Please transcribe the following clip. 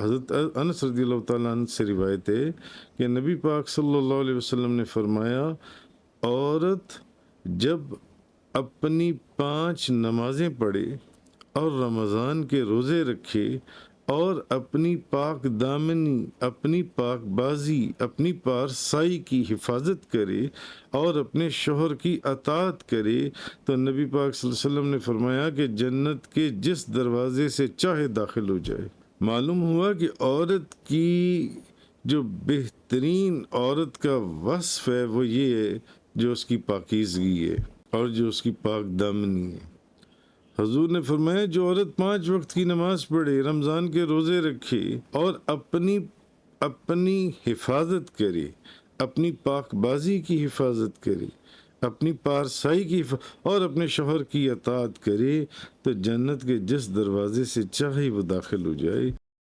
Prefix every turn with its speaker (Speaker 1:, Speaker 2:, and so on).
Speaker 1: हज़रत अनस रज़ियल्लाहु ताला अन्हु से रिवायत है कि नबी पाक सल्लल्लाहु अलैहि वसल्लम ने फरमाया, औरत जब अपनी 5 नमाज़ें पढ़े और रमज़ान के रोज़े रखे और अपनी पाक दामनी, अपनी पाकबाज़ी, अपनी पारसाई की हिफाज़त करे और अपने शौहर की अताअत करे, तो नबी पाक सल्लल्लाहु अलैहि वसल्लम ने फरमाया कि जन्नत के जिस दरवाज़े से चाहे दाखिल हो जाए। मालूम हुआ कि औरत की जो बेहतरीन औरत का वस्फ़ है वो ये है जो उसकी पाकीज़गी है और जो उसकी पाक दामनी है। हजूर ने फरमाया, जो औरत 5 वक्त की नमाज पढ़े, रमज़ान के रोज़े रखे और अपनी हिफाजत करे, अपनी पाकबाजी की हिफाजत करे, अपनी पारसाई की और अपने शौहर की अताअत करे, तो जन्नत के जिस दरवाजे से चाहे वो दाखिल हो जाए।